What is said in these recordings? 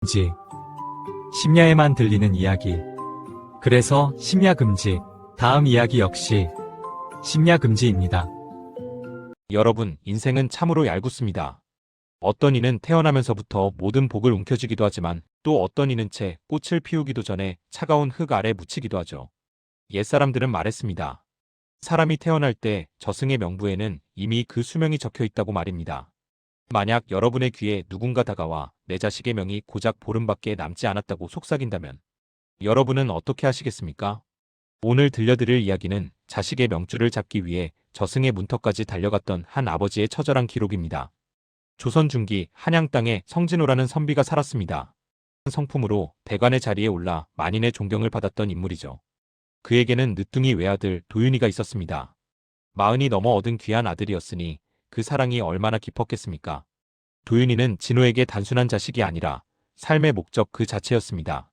금지. 심야에만 들리는 이야기. 그래서 심야 금지. 다음 이야기 역시 심야 금지입니다. 여러분, 인생은 참으로 얄궂습니다. 어떤 이는 태어나면서부터 모든 복을 움켜쥐기도 하지만 또 어떤 이는 채 꽃을 피우기도 전에 차가운 흙 아래 묻히기도 하죠. 옛사람들은 말했습니다. 사람이 태어날 때 저승의 명부에는 이미 그 수명이 적혀 있다고 말입니다. 만약 여러분의 귀에 누군가 다가와 내 자식의 명이 고작 보름밖에 남지 않았다고 속삭인다면 여러분은 어떻게 하시겠습니까? 오늘 들려드릴 이야기는 자식의 명줄을 잡기 위해 저승의 문턱까지 달려갔던 한 아버지의 처절한 기록입니다. 조선 중기 한양 땅에 성진호라는 선비가 살았습니다. 성품으로 대관의 자리에 올라 만인의 존경을 받았던 인물이죠. 그에게는 늦둥이 외아들 도윤이가 있었습니다. 40이 넘어 얻은 귀한 아들이었으니 그 사랑이 얼마나 깊었겠습니까? 도윤이는 진호에게 단순한 자식이 아니라 삶의 목적 그 자체였습니다.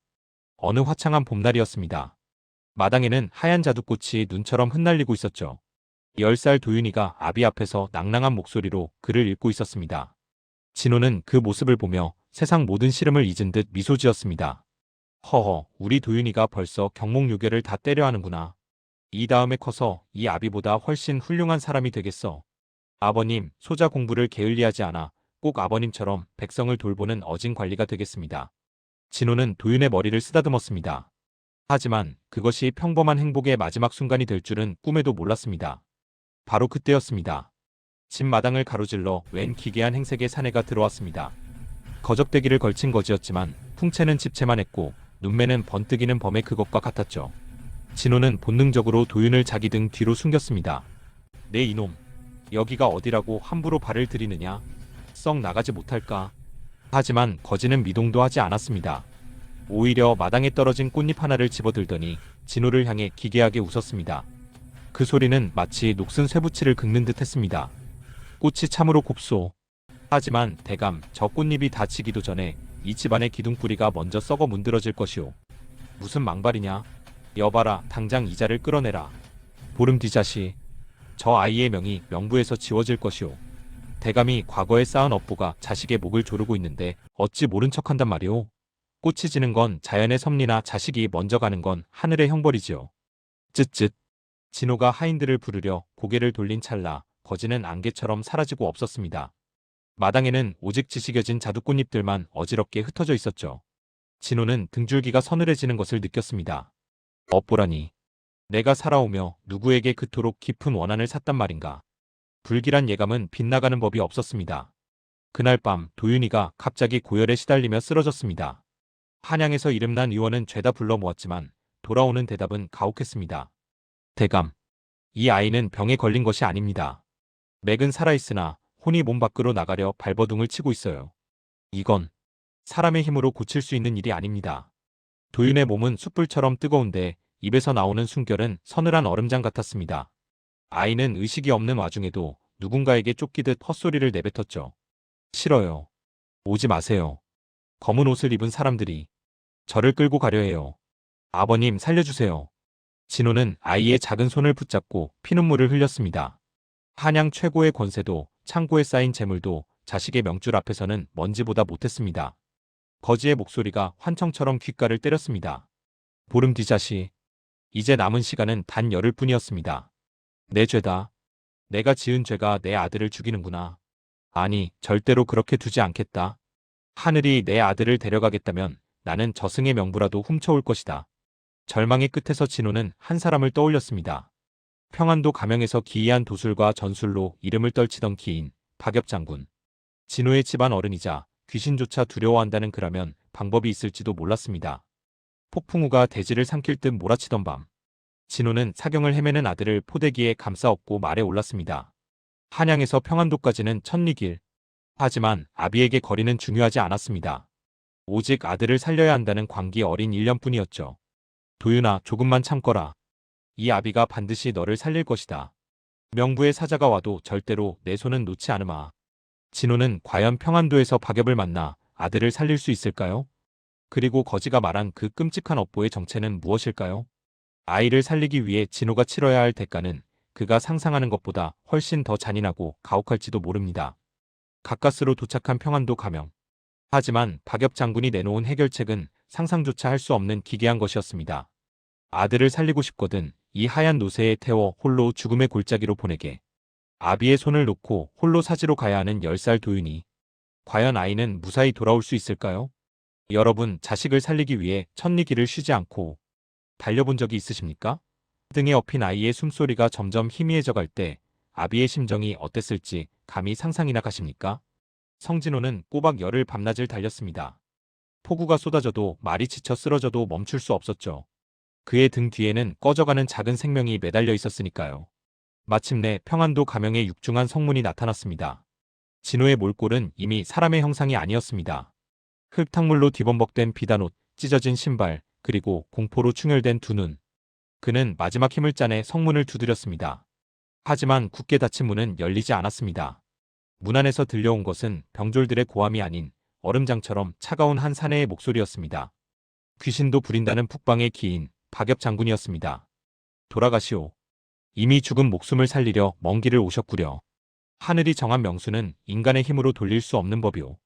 어느 화창한 봄날이었습니다. 마당에는 하얀 자두꽃이 눈처럼 흩날리고 있었죠. 10살 도윤이가 아비 앞에서 낭랑한 목소리로 글을 읽고 있었습니다. 진호는 그 모습을 보며 세상 모든 시름을 잊은 듯 미소 지었습니다. 허허, 우리 도윤이가 벌써 경목요괴를 다 때려하는구나. 이 다음에 커서 이 아비보다 훨씬 훌륭한 사람이 되겠어. 아버님, 소자 공부를 게을리하지 않아 꼭 아버님처럼 백성을 돌보는 어진 관리가 되겠습니다. 진호는 도윤의 머리를 쓰다듬었습니다. 하지만 그것이 평범한 행복의 마지막 순간이 될 줄은 꿈에도 몰랐습니다. 바로 그때였습니다. 집 마당을 가로질러 웬 기괴한 행색의 사내가 들어왔습니다. 거적대기를 걸친 거지였지만 풍채는 집채만 했고 눈매는 번뜩이는 범의 그것과 같았죠. 진호는 본능적으로 도윤을 자기 등 뒤로 숨겼습니다. 네 이놈, 여기가 어디라고 함부로 발을 들이느냐? 썩 나가지 못할까? 하지만 거지는 미동도 하지 않았습니다. 오히려 마당에 떨어진 꽃잎 하나를 집어들더니 진호를 향해 기괴하게 웃었습니다. 그 소리는 마치 녹슨 쇠붙이를 긁는 듯 했습니다. 꽃이 참으로 곱소. 하지만 대감, 저 꽃잎이 다치기도 전에 이 집안의 기둥뿌리가 먼저 썩어 문드러질 것이오. 무슨 망발이냐? 여봐라, 당장 이자를 끌어내라. 보름 뒤자시, 저 아이의 명이 명부에서 지워질 것이오. 대감이 과거에 쌓은 업보가 자식의 목을 조르고 있는데 어찌 모른 척한단 말이오. 꽃이 지는 건 자연의 섭리나 자식이 먼저 가는 건 하늘의 형벌이지요. 쯧쯧. 진호가 하인들을 부르려 고개를 돌린 찰나 거지는 안개처럼 사라지고 없었습니다. 마당에는 오직 지식여진 자두꽃잎들만 어지럽게 흩어져 있었죠. 진호는 등줄기가 서늘해지는 것을 느꼈습니다. 업보라니. 내가 살아오며 누구에게 그토록 깊은 원한을 샀단 말인가. 불길한 예감은 빗나가는 법이 없었습니다. 그날 밤 도윤이가 갑자기 고열에 시달리며 쓰러졌습니다. 한양에서 이름난 의원은 죄다 불러 모았지만 돌아오는 대답은 가혹했습니다. 대감, 이 아이는 병에 걸린 것이 아닙니다. 맥은 살아있으나 혼이 몸 밖으로 나가려 발버둥을 치고 있어요. 이건 사람의 힘으로 고칠 수 있는 일이 아닙니다. 도윤의 몸은 숯불처럼 뜨거운데 입에서 나오는 숨결은 서늘한 얼음장 같았습니다. 아이는 의식이 없는 와중에도 누군가에게 쫓기듯 헛소리를 내뱉었죠. 싫어요. 오지 마세요. 검은 옷을 입은 사람들이 저를 끌고 가려 해요. 아버님, 살려주세요. 진호는 아이의 작은 손을 붙잡고 피눈물을 흘렸습니다. 한양 최고의 권세도 창고에 쌓인 재물도 자식의 명줄 앞에서는 먼지보다 못했습니다. 거지의 목소리가 환청처럼 귓가를 때렸습니다. 보름 뒤자시, 이제 남은 시간은 단 열흘 뿐이었습니다. 내 죄다. 내가 지은 죄가 내 아들을 죽이는구나. 아니, 절대로 그렇게 두지 않겠다. 하늘이 내 아들을 데려가겠다면 나는 저승의 명부라도 훔쳐올 것이다. 절망의 끝에서 진호는 한 사람을 떠올렸습니다. 평안도 가명에서 기이한 도술과 전술로 이름을 떨치던 기인, 박엽장군. 진호의 집안 어른이자 귀신조차 두려워한다는 그라면 방법이 있을지도 몰랐습니다. 폭풍우가 대지를 삼킬 듯 몰아치던 밤. 진호는 사경을 헤매는 아들을 포대기에 감싸 업고 말에 올랐습니다. 한양에서 평안도까지는 천리길. 하지만 아비에게 거리는 중요하지 않았습니다. 오직 아들을 살려야 한다는 광기 어린 일념뿐이었죠. 도윤아, 조금만 참거라. 이 아비가 반드시 너를 살릴 것이다. 명부의 사자가 와도 절대로 내 손은 놓지 않으마. 진호는 과연 평안도에서 박엽을 만나 아들을 살릴 수 있을까요? 그리고 거지가 말한 그 끔찍한 업보의 정체는 무엇일까요? 아이를 살리기 위해 진호가 치러야 할 대가는 그가 상상하는 것보다 훨씬 더 잔인하고 가혹할지도 모릅니다. 가까스로 도착한 평안도 가명. 하지만 박엽 장군이 내놓은 해결책은 상상조차 할 수 없는 기괴한 것이었습니다. 아들을 살리고 싶거든 이 하얀 노새에 태워 홀로 죽음의 골짜기로 보내게. 아비의 손을 놓고 홀로 사지로 가야 하는 10살 도윤이. 과연 아이는 무사히 돌아올 수 있을까요? 여러분, 자식을 살리기 위해 천리길을 쉬지 않고 달려본 적이 있으십니까? 등에 업힌 아이의 숨소리가 점점 희미해져 갈 때 아비의 심정이 어땠을지 감히 상상이나 가십니까? 성진호는 꼬박 열흘 밤낮을 달렸습니다. 폭우가 쏟아져도 말이 지쳐 쓰러져도 멈출 수 없었죠. 그의 등 뒤에는 꺼져가는 작은 생명이 매달려 있었으니까요. 마침내 평안도 가명의 육중한 성문이 나타났습니다. 진호의 몰골은 이미 사람의 형상이 아니었습니다. 흙탕물로 뒤범벅된 비단옷, 찢어진 신발, 그리고 공포로 충혈된 두 눈. 그는 마지막 힘을 짜내 성문을 두드렸습니다. 하지만 굳게 닫힌 문은 열리지 않았습니다. 문 안에서 들려온 것은 병졸들의 고함이 아닌 얼음장처럼 차가운 한 사내의 목소리였습니다. 귀신도 부린다는 북방의 기인, 박엽 장군이었습니다. 돌아가시오. 이미 죽은 목숨을 살리려 먼 길을 오셨구려. 하늘이 정한 명수는 인간의 힘으로 돌릴 수 없는 법이오.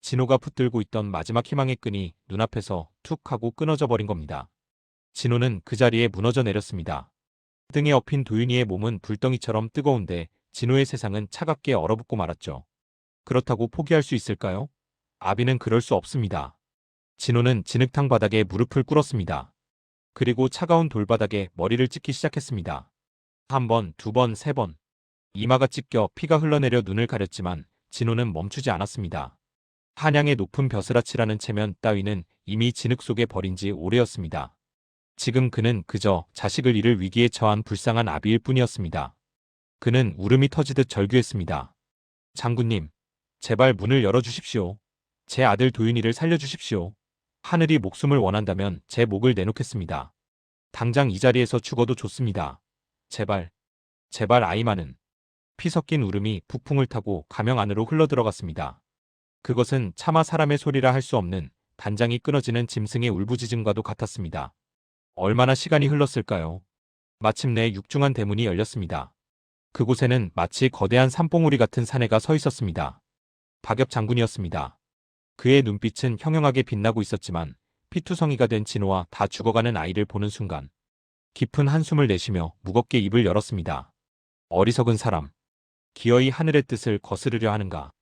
진호가 붙들고 있던 마지막 희망의 끈이 눈앞에서 툭 하고 끊어져 버린 겁니다. 진호는 그 자리에 무너져 내렸습니다. 등에 업힌 도윤이의 몸은 불덩이처럼 뜨거운데 진호의 세상은 차갑게 얼어붙고 말았죠. 그렇다고 포기할 수 있을까요? 아비는 그럴 수 없습니다. 진호는 진흙탕 바닥에 무릎을 꿇었습니다. 그리고 차가운 돌바닥에 머리를 찍기 시작했습니다. 한 번, 두 번, 세 번. 이마가 찢겨 피가 흘러내려 눈을 가렸지만 진호는 멈추지 않았습니다. 한양의 높은 벼슬아치라는 체면 따위는 이미 진흙 속에 버린 지 오래였습니다. 지금 그는 그저 자식을 잃을 위기에 처한 불쌍한 아비일 뿐이었습니다. 그는 울음이 터지듯 절규했습니다. 장군님, 제발 문을 열어주십시오. 제 아들 도윤이를 살려주십시오. 하늘이 목숨을 원한다면 제 목을 내놓겠습니다. 당장 이 자리에서 죽어도 좋습니다. 제발, 제발 아이만은. 피 섞인 울음이 북풍을 타고 가명 안으로 흘러들어갔습니다. 그것은 차마 사람의 소리라 할 수 없는 단장이 끊어지는 짐승의 울부짖음과도 같았습니다. 얼마나 시간이 흘렀을까요? 마침내 육중한 대문이 열렸습니다. 그곳에는 마치 거대한 산봉우리 같은 사내가 서 있었습니다. 박엽 장군이었습니다. 그의 눈빛은 형형하게 빛나고 있었지만 피투성이가 된 진호와 다 죽어가는 아이를 보는 순간 깊은 한숨을 내쉬며 무겁게 입을 열었습니다. 어리석은 사람. 기어이 하늘의 뜻을 거스르려 하는가.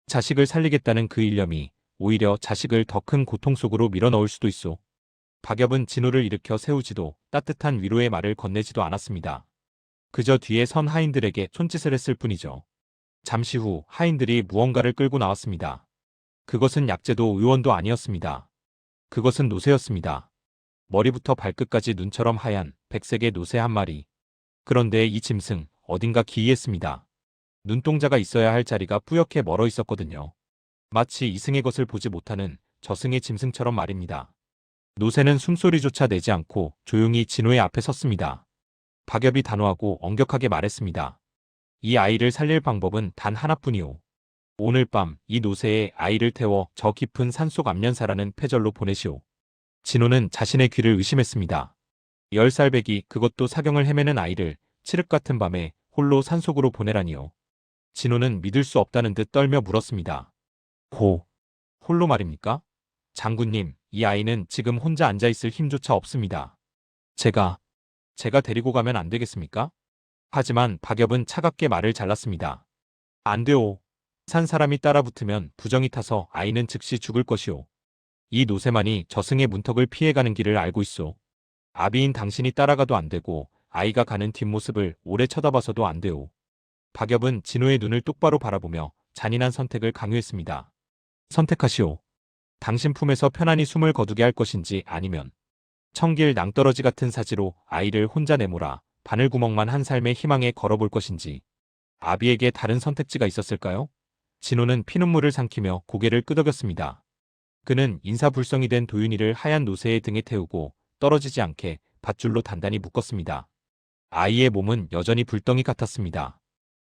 자식을 살리겠다는 그 일념이 오히려 자식을 더 큰 고통 속으로 밀어넣을 수도 있소. 박엽은 진호를 일으켜 세우지도 따뜻한 위로의 말을 건네지도 않았습니다. 그저 뒤에 선 하인들에게 손짓을 했을 뿐이죠. 잠시 후 하인들이 무언가를 끌고 나왔습니다. 그것은 약재도 의원도 아니었습니다. 그것은 노새였습니다. 머리부터 발끝까지 눈처럼 하얀 백색의 노새 한 마리. 그런데 이 짐승 어딘가 기이했습니다. 눈동자가 있어야 할 자리가 뿌옇게 멀어 있었거든요. 마치 이승의 것을 보지 못하는 저승의 짐승처럼 말입니다. 노새는 숨소리조차 내지 않고 조용히 진호의 앞에 섰습니다. 박엽이 단호하고 엄격하게 말했습니다. 이 아이를 살릴 방법은 단 하나뿐이오. 오늘 밤 이 노새에 아이를 태워 저 깊은 산속 암년사라는 패절로 보내시오. 진호는 자신의 귀를 의심했습니다. 10살 배기, 그것도 사경을 헤매는 아이를 칠흑 같은 밤에 홀로 산속으로 보내라니요. 진호는 믿을 수 없다는 듯 떨며 물었습니다. 홀로 말입니까? 장군님, 이 아이는 지금 혼자 앉아있을 힘조차 없습니다. 제가 데리고 가면 안 되겠습니까? 하지만 박엽은 차갑게 말을 잘랐습니다. 안 돼오. 산 사람이 따라붙으면 부정이 타서 아이는 즉시 죽을 것이오. 이 노새만이 저승의 문턱을 피해가는 길을 알고 있소. 아비인 당신이 따라가도 안 되고 아이가 가는 뒷모습을 오래 쳐다봐서도 안 돼오. 박엽은 진호의 눈을 똑바로 바라보며 잔인한 선택을 강요했습니다. 선택하시오. 당신 품에서 편안히 숨을 거두게 할 것인지 아니면 청길 낭떠러지 같은 사지로 아이를 혼자 내몰아 바늘구멍만 한 삶의 희망에 걸어볼 것인지. 아비에게 다른 선택지가 있었을까요? 진호는 피눈물을 삼키며 고개를 끄덕였습니다. 그는 인사불성이 된 도윤이를 하얀 노새의 등에 태우고 떨어지지 않게 밧줄로 단단히 묶었습니다. 아이의 몸은 여전히 불덩이 같았습니다.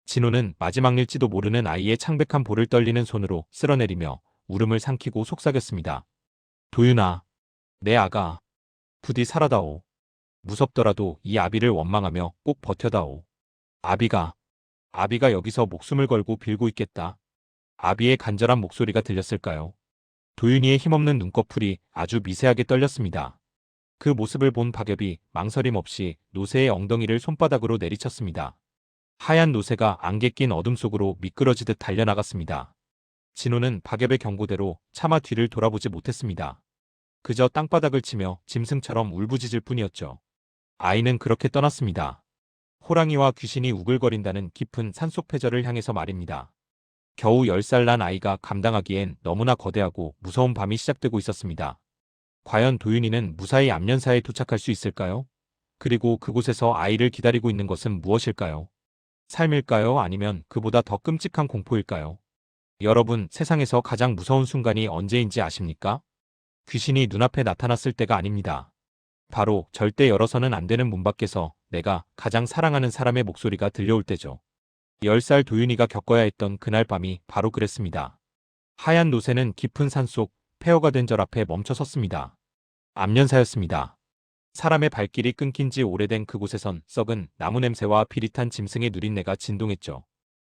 진호는 마지막일지도 모르는 아이의 창백한 볼을 떨리는 손으로 쓸어내리며 울음을 삼키고 속삭였습니다. 도윤아, 내 아가, 부디 살아다오. 무섭더라도 이 아비를 원망하며 꼭 버텨다오. 아비가 여기서 목숨을 걸고 빌고 있겠다. 아비의 간절한 목소리가 들렸을까요? 도윤이의 힘없는 눈꺼풀이 아주 미세하게 떨렸습니다. 그 모습을 본 박엽이 망설임 없이 노새의 엉덩이를 손바닥으로 내리쳤습니다. 하얀 노새가 안개 낀 어둠 속으로 미끄러지듯 달려나갔습니다. 진호는 박엽의 경고대로 차마 뒤를 돌아보지 못했습니다. 그저 땅바닥을 치며 짐승처럼 울부짖을 뿐이었죠. 아이는 그렇게 떠났습니다. 호랑이와 귀신이 우글거린다는 깊은 산속 패전을 향해서 말입니다. 겨우 10살 난 아이가 감당하기엔 너무나 거대하고 무서운 밤이 시작되고 있었습니다. 과연 도윤이는 무사히 암년사에 도착할 수 있을까요? 그리고 그곳에서 아이를 기다리고 있는 것은 무엇일까요? 삶일까요? 아니면 그보다 더 끔찍한 공포일까요? 여러분, 세상에서 가장 무서운 순간이 언제인지 아십니까? 귀신이 눈앞에 나타났을 때가 아닙니다. 바로 절대 열어서는 안 되는 문 밖에서 내가 가장 사랑하는 사람의 목소리가 들려올 때죠. 10살 도윤이가 겪어야 했던 그날 밤이 바로 그랬습니다. 하얀 노새는 깊은 산속 폐허가 된 절 앞에 멈춰 섰습니다. 암년사였습니다. 사람의 발길이 끊긴 지 오래된 그곳에선 썩은 나무 냄새와 비릿한 짐승의 누린내가 진동했죠.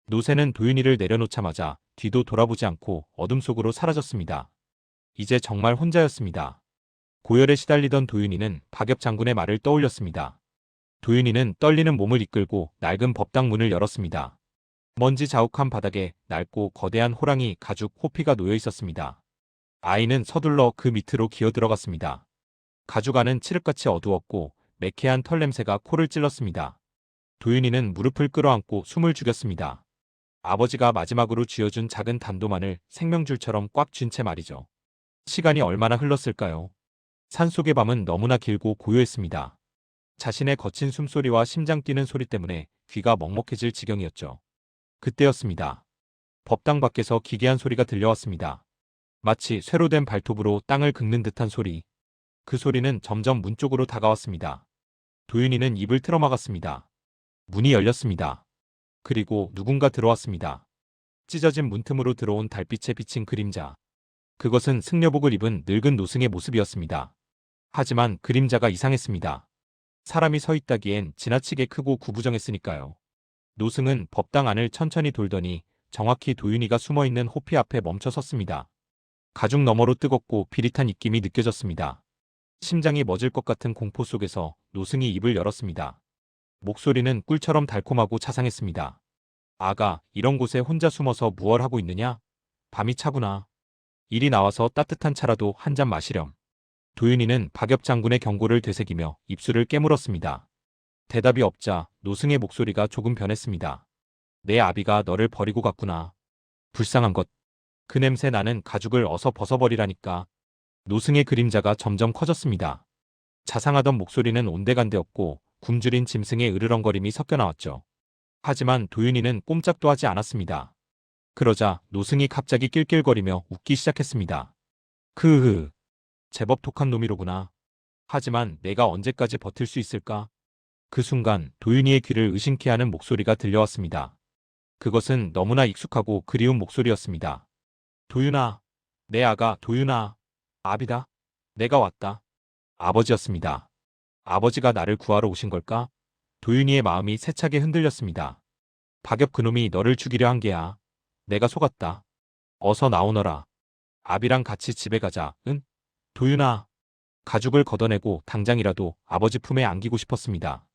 노새는 도윤이를 내려놓자마자 뒤도 돌아보지 않고 어둠 속으로 사라졌습니다. 이제 정말 혼자였습니다. 고열에 시달리던 도윤이는 박엽 장군의 말을 떠올렸습니다. 도윤이는 떨리는 몸을 이끌고 낡은 법당 문을 열었습니다. 먼지 자욱한 바닥에 낡고 거대한 호랑이 가죽 호피가 놓여 있었습니다. 아이는 서둘러 그 밑으로 기어 들어갔습니다. 가죽 안은 칠흑같이 어두웠고 매캐한 털 냄새가 코를 찔렀습니다. 도윤이는 무릎을 끌어안고 숨을 죽였습니다. 아버지가 마지막으로 쥐어준 작은 단도만을 생명줄처럼 꽉 쥔 채 말이죠. 시간이 얼마나 흘렀을까요? 산속의 밤은 너무나 길고 고요했습니다. 자신의 거친 숨소리와 심장 뛰는 소리 때문에 귀가 먹먹해질 지경이었죠. 그때였습니다. 법당 밖에서 기괴한 소리가 들려왔습니다. 마치 쇠로 된 발톱으로 땅을 긁는 듯한 소리. 그 소리는 점점 문 쪽으로 다가왔습니다. 도윤이는 입을 틀어막았습니다. 문이 열렸습니다. 그리고 누군가 들어왔습니다. 찢어진 문틈으로 들어온 달빛에 비친 그림자. 그것은 승려복을 입은 늙은 노승의 모습이었습니다. 하지만 그림자가 이상했습니다. 사람이 서 있다기엔 지나치게 크고 구부정했으니까요. 노승은 법당 안을 천천히 돌더니 정확히 도윤이가 숨어있는 호피 앞에 멈춰 섰습니다. 가죽 너머로 뜨겁고 비릿한 입김이 느껴졌습니다. 심장이 멎을 것 같은 공포 속에서 노승이 입을 열었습니다. 목소리는 꿀처럼 달콤하고 자상했습니다. 아가, 이런 곳에 혼자 숨어서 무얼 하고 있느냐? 밤이 차구나. 이리 나와서 따뜻한 차라도 한 잔 마시렴. 도윤이는 박엽 장군의 경고를 되새기며 입술을 깨물었습니다. 대답이 없자 노승의 목소리가 조금 변했습니다. 내 아비가 너를 버리고 갔구나. 불쌍한 것. 그 냄새 나는 가죽을 어서 벗어버리라니까. 노승의 그림자가 점점 커졌습니다. 자상하던 목소리는 온데간데없고 굶주린 짐승의 으르렁거림이 섞여 나왔죠. 하지만 도윤이는 꼼짝도 하지 않았습니다. 그러자 노승이 갑자기 낄낄거리며 웃기 시작했습니다. 크으, 제법 독한 놈이로구나. 하지만 내가 언제까지 버틸 수 있을까? 그 순간 도윤이의 귀를 의심케 하는 목소리가 들려왔습니다. 그것은 너무나 익숙하고 그리운 목소리였습니다. 도윤아, 내 아가 도윤아, 아비다. 내가 왔다. 아버지였습니다. 아버지가 나를 구하러 오신 걸까? 도윤이의 마음이 세차게 흔들렸습니다. 박엽 그놈이 너를 죽이려 한 게야. 내가 속았다. 어서 나오너라. 아비랑 같이 집에 가자. 응? 도윤아. 가죽을 걷어내고 당장이라도 아버지 품에 안기고 싶었습니다.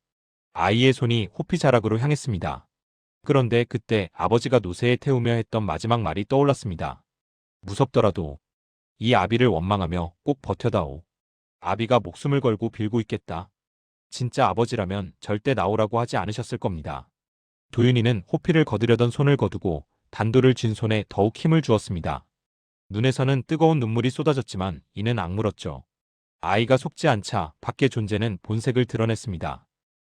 아이의 손이 호피 자락으로 향했습니다. 그런데 그때 아버지가 노새에 태우며 했던 마지막 말이 떠올랐습니다. 무섭더라도 이 아비를 원망하며 꼭 버텨다오. 아비가 목숨을 걸고 빌고 있겠다. 진짜 아버지라면 절대 나오라고 하지 않으셨을 겁니다. 도윤이는 호피를 거두려던 손을 거두고 단도를 쥔 손에 더욱 힘을 주었습니다. 눈에서는 뜨거운 눈물이 쏟아졌지만 이는 악물었죠. 아이가 속지 않자 밖의 존재는 본색을 드러냈습니다.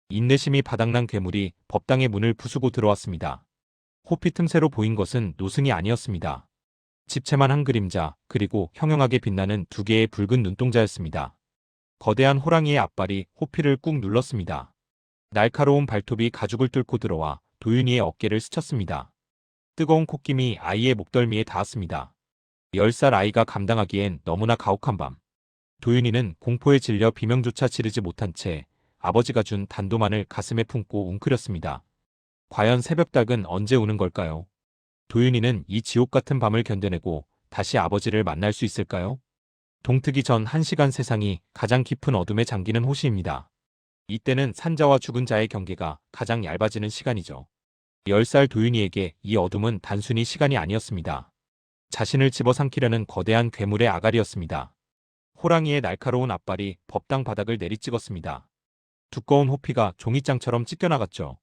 인내심이 바닥난 괴물이 법당의 문을 부수고 들어왔습니다. 호피 틈새로 보인 것은 노승이 아니었습니다. 집채만 한 그림자, 그리고 형형하게 빛나는 두 개의 붉은 눈동자였습니다. 거대한 호랑이의 앞발이 호피를 꾹 눌렀습니다. 날카로운 발톱이 가죽을 뚫고 들어와 도윤이의 어깨를 스쳤습니다. 뜨거운 콧김이 아이의 목덜미에 닿았습니다. 10살 아이가 감당하기엔 너무나 가혹한 밤. 도윤이는 공포에 질려 비명조차 지르지 못한 채 아버지가 준 단도만을 가슴에 품고 웅크렸습니다. 과연 새벽닭은 언제 우는 걸까요? 도윤이는 이 지옥 같은 밤을 견뎌내고 다시 아버지를 만날 수 있을까요? 동트기 전 1시간 세상이 가장 깊은 어둠에 잠기는 호시입니다. 이때는 산자와 죽은 자의 경계가 가장 얇아지는 시간이죠. 10살 도윤이에게 이 어둠은 단순히 시간이 아니었습니다. 자신을 집어삼키려는 거대한 괴물의 아가리였습니다. 호랑이의 날카로운 앞발이 법당 바닥을 내리찍었습니다. 두꺼운 호피가 종이장처럼 찢겨나갔죠.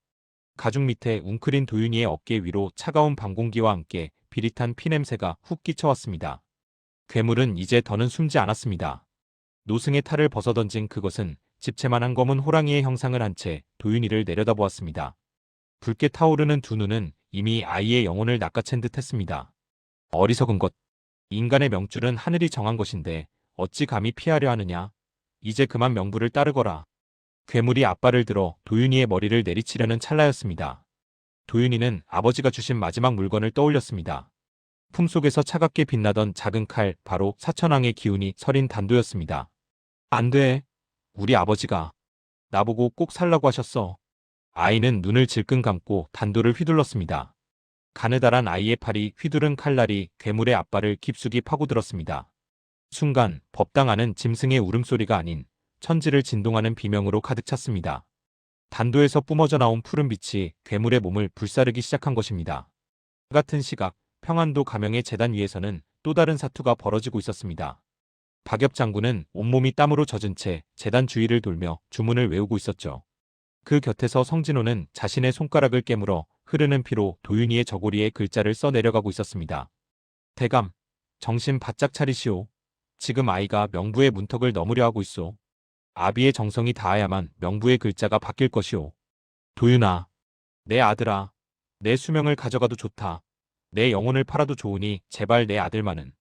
가죽 밑에 웅크린 도윤이의 어깨 위로 차가운 밤 공기와 함께 비릿한 피냄새가 훅 끼쳐왔습니다. 괴물은 이제 더는 숨지 않았습니다. 노승의 탈을 벗어던진 그것은 집채만한 검은 호랑이의 형상을 한 채 도윤이를 내려다보았습니다. 붉게 타오르는 두 눈은 이미 아이의 영혼을 낚아챈 듯 했습니다. 어리석은 것. 인간의 명줄은 하늘이 정한 것인데 어찌 감히 피하려 하느냐. 이제 그만 명부를 따르거라. 괴물이 앞발을 들어 도윤이의 머리를 내리치려는 찰나였습니다. 도윤이는 아버지가 주신 마지막 물건을 떠올렸습니다. 품속에서 차갑게 빛나던 작은 칼, 바로 사천왕의 기운이 서린 단도였습니다. 안 돼. 우리 아버지가 나보고 꼭 살라고 하셨어. 아이는 눈을 질끈 감고 단도를 휘둘렀습니다. 가느다란 아이의 팔이 휘두른 칼날이 괴물의 앞발을 깊숙이 파고들었습니다. 순간 법당 안은 짐승의 울음소리가 아닌 천지를 진동하는 비명으로 가득 찼습니다. 단도에서 뿜어져 나온 푸른 빛이 괴물의 몸을 불사르기 시작한 것입니다. 같은 시각 평안도 가명의 제단 위에서는 또 다른 사투가 벌어지고 있었습니다. 박엽 장군은 온몸이 땀으로 젖은 채 제단 주위를 돌며 주문을 외우고 있었죠. 그 곁에서 성진호는 자신의 손가락을 깨물어 흐르는 피로 도윤이의 저고리에 글자를 써 내려가고 있었습니다. 대감, 정신 바짝 차리시오. 지금 아이가 명부의 문턱을 넘으려 하고 있소. 아비의 정성이 닿아야만 명부의 글자가 바뀔 것이오. 도윤아, 내 아들아, 내 수명을 가져가도 좋다. 내 영혼을 팔아도 좋으니 제발 내 아들만은,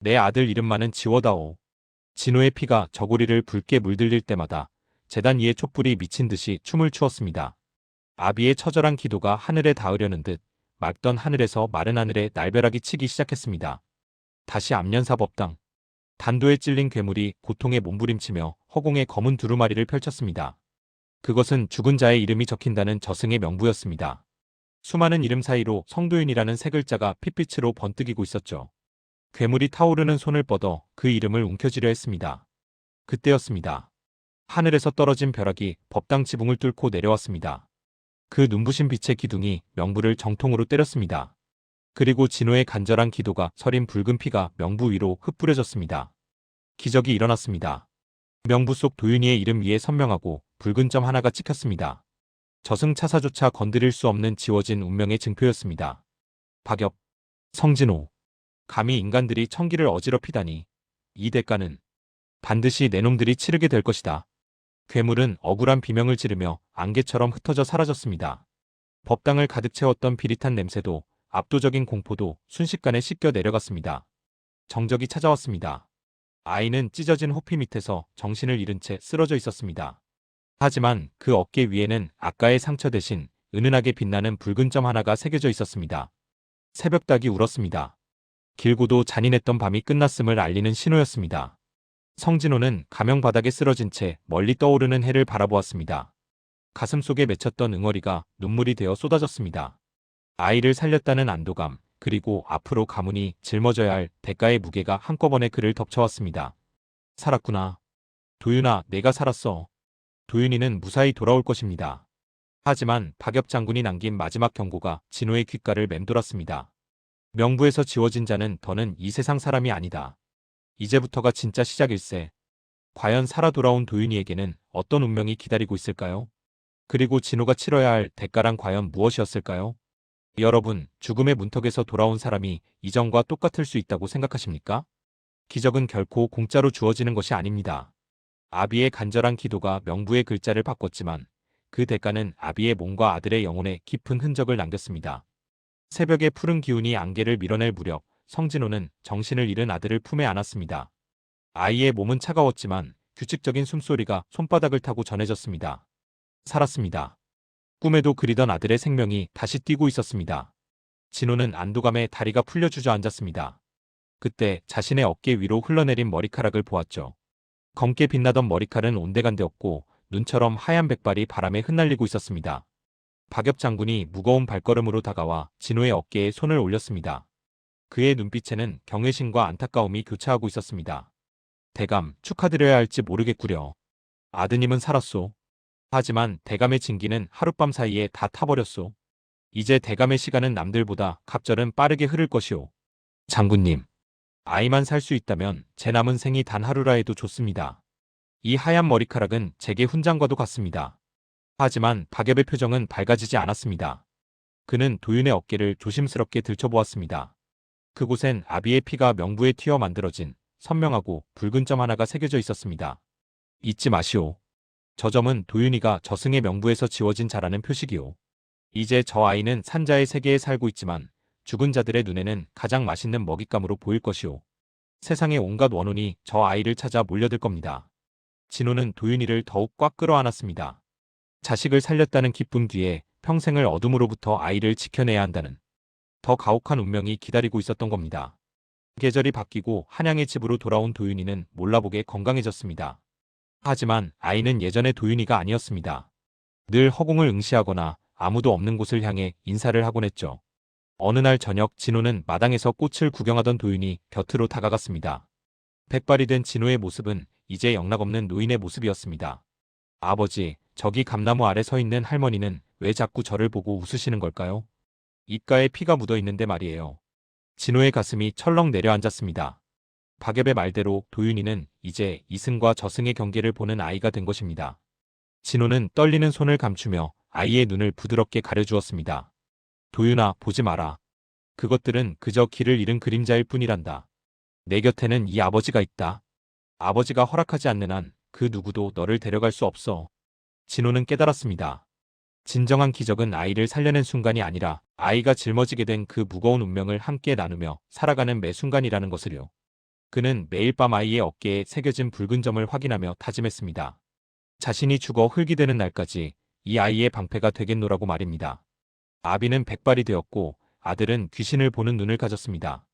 내 아들 이름만은 지워다오. 진호의 피가 저고리를 붉게 물들릴 때마다 제단 위의 촛불이 미친 듯이 춤을 추었습니다. 아비의 처절한 기도가 하늘에 닿으려는 듯 맑던 하늘에서 마른 하늘에 날벼락이 치기 시작했습니다. 다시 암년사 법당. 단도에 찔린 괴물이 고통에 몸부림치며 허공에 검은 두루마리를 펼쳤습니다. 그것은 죽은 자의 이름이 적힌다는 저승의 명부였습니다. 수많은 이름 사이로 성도윤이라는 세 글자가 핏빛으로 번뜩이고 있었죠. 괴물이 타오르는 손을 뻗어 그 이름을 움켜쥐려 했습니다. 그때였습니다. 하늘에서 떨어진 벼락이 법당 지붕을 뚫고 내려왔습니다. 그 눈부신 빛의 기둥이 명부를 정통으로 때렸습니다. 그리고 진호의 간절한 기도가 서린 붉은 피가 명부 위로 흩뿌려졌습니다. 기적이 일어났습니다. 명부 속 도윤이의 이름 위에 선명하고 붉은 점 하나가 찍혔습니다. 저승차사조차 건드릴 수 없는 지워진 운명의 증표였습니다. 박엽, 성진호. 감히 인간들이 천기를 어지럽히다니. 이 대가는 반드시 내 놈들이 치르게 될 것이다. 괴물은 억울한 비명을 지르며 안개처럼 흩어져 사라졌습니다. 법당을 가득 채웠던 비릿한 냄새도 압도적인 공포도 순식간에 씻겨 내려갔습니다. 정적이 찾아왔습니다. 아이는 찢어진 호피 밑에서 정신을 잃은 채 쓰러져 있었습니다. 하지만 그 어깨 위에는 아까의 상처 대신 은은하게 빛나는 붉은 점 하나가 새겨져 있었습니다. 새벽닭이 울었습니다. 길고도 잔인했던 밤이 끝났음을 알리는 신호였습니다. 성진호는 가명 바닥에 쓰러진 채 멀리 떠오르는 해를 바라보았습니다. 가슴 속에 맺혔던 응어리가 눈물이 되어 쏟아졌습니다. 아이를 살렸다는 안도감, 그리고 앞으로 가문이 짊어져야 할 대가의 무게가 한꺼번에 그를 덮쳐왔습니다. 살았구나. 도윤아, 내가 살았어. 도윤이는 무사히 돌아올 것입니다. 하지만 박엽 장군이 남긴 마지막 경고가 진호의 귓가를 맴돌았습니다. 명부에서 지워진 자는 더는 이 세상 사람이 아니다. 이제부터가 진짜 시작일세. 과연 살아 돌아온 도윤이에게는 어떤 운명이 기다리고 있을까요? 그리고 진호가 치러야 할 대가란 과연 무엇이었을까요? 여러분, 죽음의 문턱에서 돌아온 사람이 이전과 똑같을 수 있다고 생각하십니까? 기적은 결코 공짜로 주어지는 것이 아닙니다. 아비의 간절한 기도가 명부의 글자를 바꿨지만 그 대가는 아비의 몸과 아들의 영혼에 깊은 흔적을 남겼습니다. 새벽의 푸른 기운이 안개를 밀어낼 무렵 성진호는 정신을 잃은 아들을 품에 안았습니다. 아이의 몸은 차가웠지만 규칙적인 숨소리가 손바닥을 타고 전해졌습니다. 살았습니다. 꿈에도 그리던 아들의 생명이 다시 뛰고 있었습니다. 진호는 안도감에 다리가 풀려 주저앉았습니다. 그때 자신의 어깨 위로 흘러내린 머리카락을 보았죠. 검게 빛나던 머리칼은 온데간데없고 눈처럼 하얀 백발이 바람에 흩날리고 있었습니다. 박엽 장군이 무거운 발걸음으로 다가와 진호의 어깨에 손을 올렸습니다. 그의 눈빛에는 경외심과 안타까움이 교차하고 있었습니다. 대감, 축하드려야 할지 모르겠구려. 아드님은 살았소. 하지만 대감의 진기는 하룻밤 사이에 다 타버렸소. 이제 대감의 시간은 남들보다 갑절은 빠르게 흐를 것이오. 장군님, 아이만 살 수 있다면 제 남은 생이 단 하루라 해도 좋습니다. 이 하얀 머리카락은 제게 훈장과도 같습니다. 하지만 박엽의 표정은 밝아지지 않았습니다. 그는 도윤의 어깨를 조심스럽게 들춰보았습니다. 그곳엔 아비의 피가 명부에 튀어 만들어진 선명하고 붉은 점 하나가 새겨져 있었습니다. 잊지 마시오. 저 점은 도윤이가 저승의 명부에서 지워진 자라는 표식이오. 이제 저 아이는 산자의 세계에 살고 있지만 죽은 자들의 눈에는 가장 맛있는 먹잇감으로 보일 것이오. 세상의 온갖 원혼이 저 아이를 찾아 몰려들 겁니다. 진호는 도윤이를 더욱 꽉 끌어안았습니다. 자식을 살렸다는 기쁨 뒤에 평생을 어둠으로부터 아이를 지켜내야 한다는 더 가혹한 운명이 기다리고 있었던 겁니다. 계절이 바뀌고 한양의 집으로 돌아온 도윤이는 몰라보게 건강해졌습니다. 하지만 아이는 예전의 도윤이가 아니었습니다. 늘 허공을 응시하거나 아무도 없는 곳을 향해 인사를 하곤 했죠. 어느 날 저녁 진호는 마당에서 꽃을 구경하던 도윤이 곁으로 다가갔습니다. 백발이 된 진호의 모습은 이제 영락없는 노인의 모습이었습니다. 아버지, 저기 감나무 아래 서 있는 할머니는 왜 자꾸 저를 보고 웃으시는 걸까요? 입가에 피가 묻어 있는데 말이에요. 진호의 가슴이 철렁 내려앉았습니다. 박엽의 말대로 도윤이는 이제 이승과 저승의 경계를 보는 아이가 된 것입니다. 진호는 떨리는 손을 감추며 아이의 눈을 부드럽게 가려주었습니다. 도윤아, 보지 마라. 그것들은 그저 길을 잃은 그림자일 뿐이란다. 내 곁에는 이 아버지가 있다. 아버지가 허락하지 않는 한 그 누구도 너를 데려갈 수 없어. 진호는 깨달았습니다. 진정한 기적은 아이를 살려낸 순간이 아니라 아이가 짊어지게 된 그 무거운 운명을 함께 나누며 살아가는 매 순간이라는 것을요. 그는 매일 밤 아이의 어깨에 새겨진 붉은 점을 확인하며 다짐했습니다. 자신이 죽어 흙이 되는 날까지 이 아이의 방패가 되겠노라고 말입니다. 아비는 백발이 되었고 아들은 귀신을 보는 눈을 가졌습니다.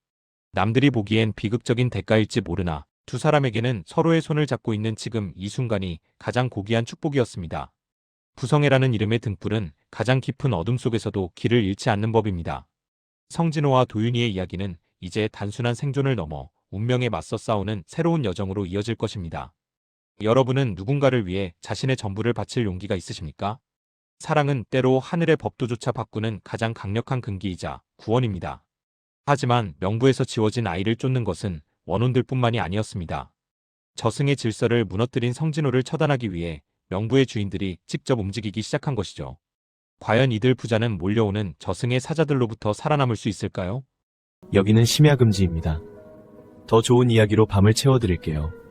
남들이 보기엔 비극적인 대가일지 모르나 두 사람에게는 서로의 손을 잡고 있는 지금 이 순간이 가장 고귀한 축복이었습니다. 부성애라는 이름의 등불은 가장 깊은 어둠 속에서도 길을 잃지 않는 법입니다. 성진호와 도윤이의 이야기는 이제 단순한 생존을 넘어 운명에 맞서 싸우는 새로운 여정으로 이어질 것입니다. 여러분은 누군가를 위해 자신의 전부를 바칠 용기가 있으십니까? 사랑은 때로 하늘의 법도조차 바꾸는 가장 강력한 근기이자 구원입니다. 하지만 명부에서 지워진 아이를 쫓는 것은 원혼들뿐만이 아니었습니다. 저승의 질서를 무너뜨린 성진호를 처단하기 위해 명부의 주인들이 직접 움직이기 시작한 것이죠. 과연 이들 부자는 몰려오는 저승의 사자들로부터 살아남을 수 있을까요? 여기는 심야금지입니다. 더 좋은 이야기로 밤을 채워드릴게요.